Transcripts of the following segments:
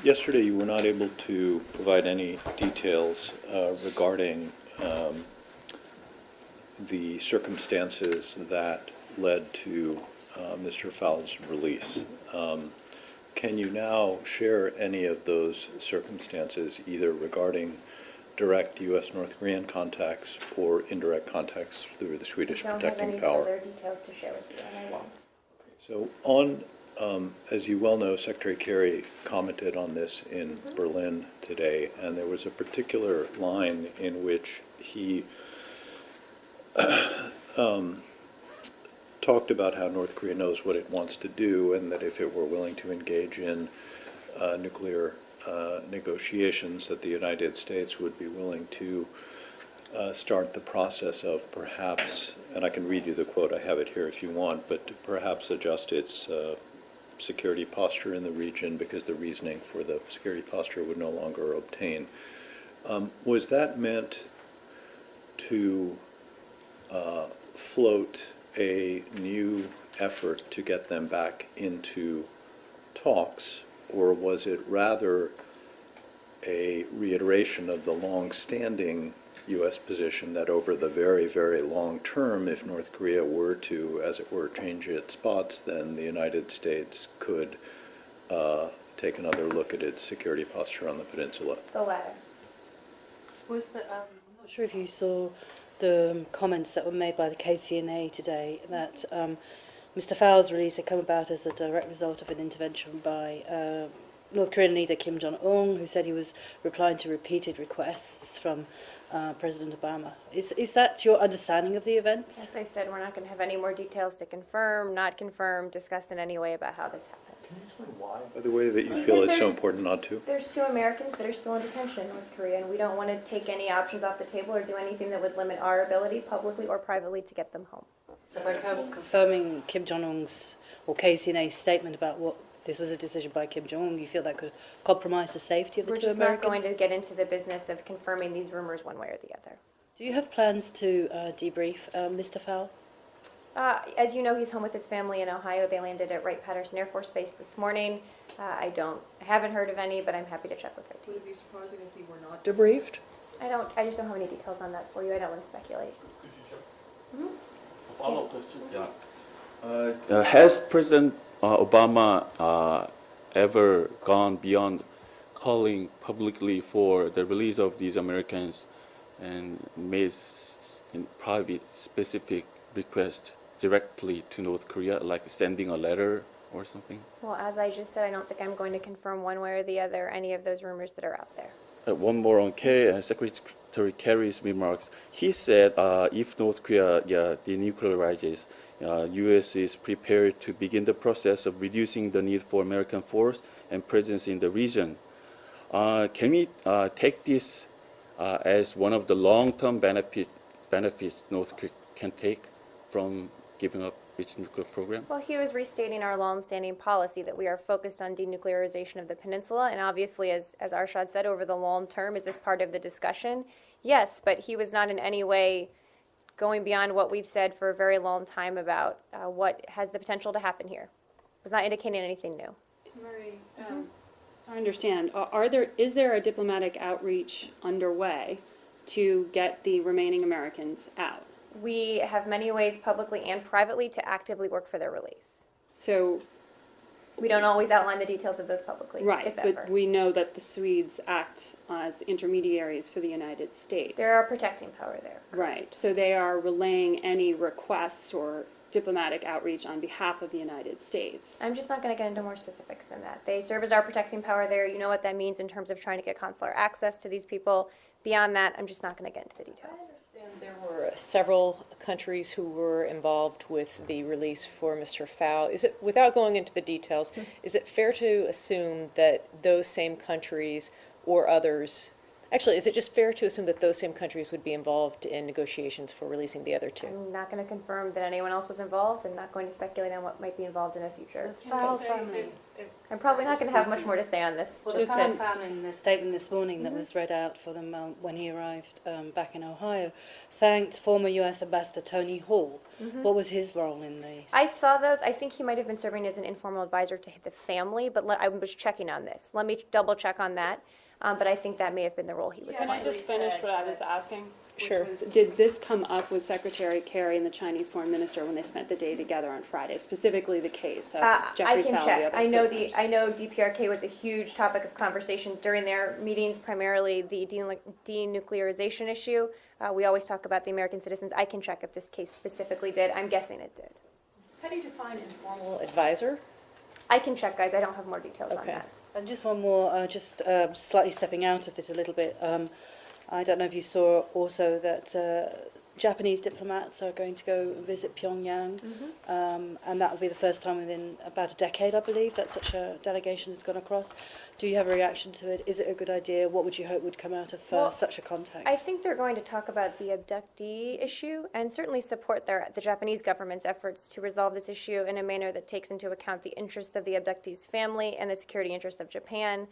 Yesterday you were not able to provide any details regarding the circumstances that led to Mr. Fowle's release. Can you now share any of those circumstances, either regarding direct U.S.-North Korean contacts or indirect contacts through the Swedish protecting power? I don't have any further details to share with you, and I won't. So as you well know, Secretary Kerry commented on this in Berlin today, and there was a particular line in which he talked about how North Korea knows what it wants to do, and that if it were willing to engage in nuclear negotiations, that the United States would be willing to start the process of perhaps, and I can read you the quote, I have it here if you want, but to perhaps adjust its security posture in the region because the reasoning for the security posture would no longer obtain. Was that meant to float a new effort to get them back into talks, or was it rather a reiteration of the long-standing U.S. position that over the very, very long term, if North Korea were to, as it were, change its spots, then the United States could take another look at its security posture on the peninsula? The latter. Was the, I'm not sure if you saw the comments that were made by the KCNA today that Mr. Fowle's release had come about as a direct result of an intervention by North Korean leader Kim Jong-un, who said he was replying to repeated requests from President Obama. Is that your understanding of the events? As I said, we're not going to have any more details to confirm, not confirm, discuss in any way about how this happened. Can you explain why, by the way, that you feel it's so important not to? There's 2 Americans that are still in detention in North Korea, and we don't want to take any options off the table or do anything that would limit our ability, publicly or privately, to get them home. So by confirming Kim Jong-un's or KCNA's statement about what this was a decision by Kim Jong-un, you feel that could compromise the safety of the 2 Americans? We're just not going to get into the business of confirming these rumors one way or the other. Do you have plans to debrief Mr. Fowle? As you know, he's home with his family in Ohio. They landed at Wright-Patterson Air Force Base this morning. I haven't heard of any, but I'm happy to check with her team. Would it be surprising if he were not debriefed? I just don't have any details on that for you. I don't want to speculate. Could you check? A follow-up question? Yeah. Has President Obama ever gone beyond calling publicly for the release of these Americans and made in private specific requests directly to North Korea, like sending a letter or something? Well, as I just said, I don't think I'm going to confirm one way or the other any of those rumors that are out there. One more on Secretary Kerry's remarks. He said if North Korea denuclearizes, U.S. is prepared to begin the process of reducing the need for American force and presence in the region. Can we take this as one of the long-term benefits North Korea can take from giving up its nuclear program? Well, he was restating our long-standing policy that we are focused on denuclearization of the peninsula, and obviously, as Arshad said, over the long term, is this part of the discussion? Yes, but he was not in any way going beyond what we've said for a very long time about what has the potential to happen here. Was not indicating anything new. Marie, so I understand. Is there a diplomatic outreach underway to get the remaining Americans out? We have many ways, publicly and privately, to actively work for their release. So, we don't always outline the details of those publicly, right, if ever. but we know that the Swedes act as intermediaries for the United States. There are protecting power there. Right, so they are relaying any requests or diplomatic outreach on behalf of the United States. I'm just not going to get into more specifics than that. They serve as our protecting power there. You know what that means in terms of trying to get consular access to these people. Beyond that, I'm just not going to get into the details. I understand there were several countries who were involved with the release for Mr. Fowle. Is it, without going into the details, is it fair to assume that those same countries or others Actually, is it just fair to assume that those same countries would be involved in negotiations for releasing the other two? I'm not going to confirm that anyone else was involved. I'm not going to speculate on what might be involved in the future. Fowle family. I'm probably not going to have much more to say on this. Well, the Just Fowle to- family in their statement this morning that was read out for them when he arrived back in Ohio thanked former U.S. Ambassador Tony Hall. What was his role in these? I saw those. I think he might have been serving as an informal advisor to the family, but I was checking on this. Let me double check on that. But I think that may have been the role he was Can I playing. just finish what I was asking? Which Sure. was, did this come up with Secretary Kerry and the Chinese foreign minister when they spent the day together on Friday, specifically the case of I Jeffrey can Fowle, the check. other I know prisoners? I know DPRK was a huge topic of conversation during their meetings, primarily the denuclearization issue. We always talk about the American citizens. I can check if this case specifically did. I'm guessing it did. How do you define informal advisor? I can check, guys. I don't have more details on Okay. that. And just one more, slightly stepping out of this a little bit. I don't know if you saw also that Japanese diplomats are going to go visit Pyongyang, and that will be the first time within about a decade, I believe, that such a delegation has gone across. Do you have a reaction to it? Is it a good idea? What would you hope would come out of Well, such a contact? I think they're going to talk about the abductee issue and certainly support the Japanese government's efforts to resolve this issue in a manner that takes into account the interests of the abductee's family and the security interests of Japan,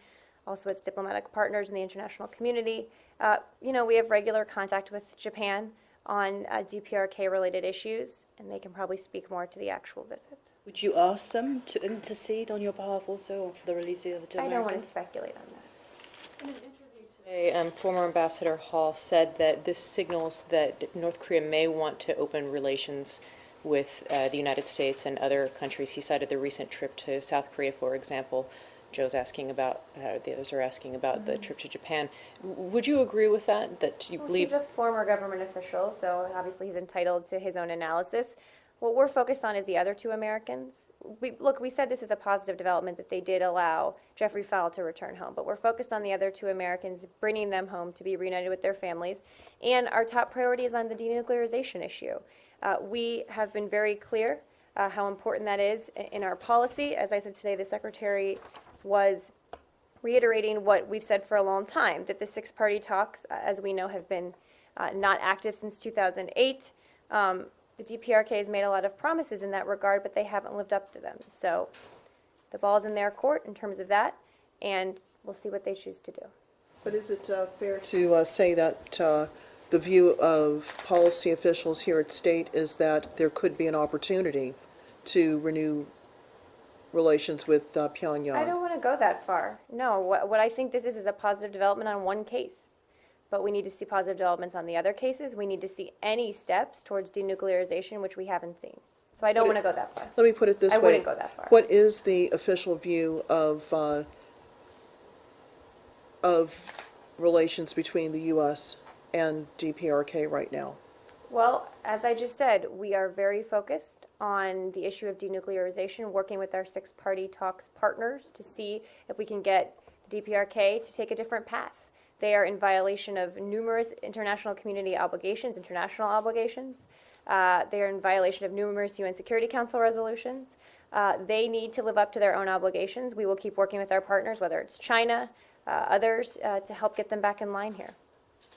also its diplomatic partners in the international community. We have regular contact with Japan on DPRK-related issues, and they can probably speak more to the actual visit. Would you ask them to intercede on your behalf also, or for the release of the other two I don't want to Americans? speculate on that. Today, former Ambassador Hall said that this signals that North Korea may want to open relations with the United States and other countries. He cited the recent trip to South Korea, for example. Joe's asking about, the others are asking about the trip to Japan. Would you agree with that, that you Well, believe? he's a former government official, so obviously he's entitled to his own analysis. What we're focused on is the other two Americans. We said this is a positive development that they did allow Jeffrey Fowle to return home, but we're focused on the other two Americans, bringing them home to be reunited with their families. And our top priority is on the denuclearization issue. We have been very clear how important that is in our policy. As I said today, the Secretary was reiterating what we've said for a long time, that the six-party talks, as we know, have been not active since 2008. The DPRK has made a lot of promises in that regard, but they haven't lived up to them. So the ball's in their court in terms of that, and we'll see what they choose to do. But is it fair to say that the view of policy officials here at State is that there could be an opportunity to renew relations with Pyongyang? I don't want to go that far. No, what I think this is a positive development on one case. But we need to see positive developments on the other cases. We need to see any steps towards denuclearization, which we haven't seen. So I don't want to go that far. Let me put it this I way. wouldn't go that far. What is the official view of relations between the U.S. and DPRK right now? Well, as I just said, we are very focused on the issue of denuclearization, working with our six-party talks partners to see if we can get the DPRK to take a different path. They are in violation of numerous international community obligations, international obligations. They are in violation of numerous UN Security Council resolutions. They need to live up to their own obligations. We will keep working with our partners, whether it's China, others, to help get them back in line here.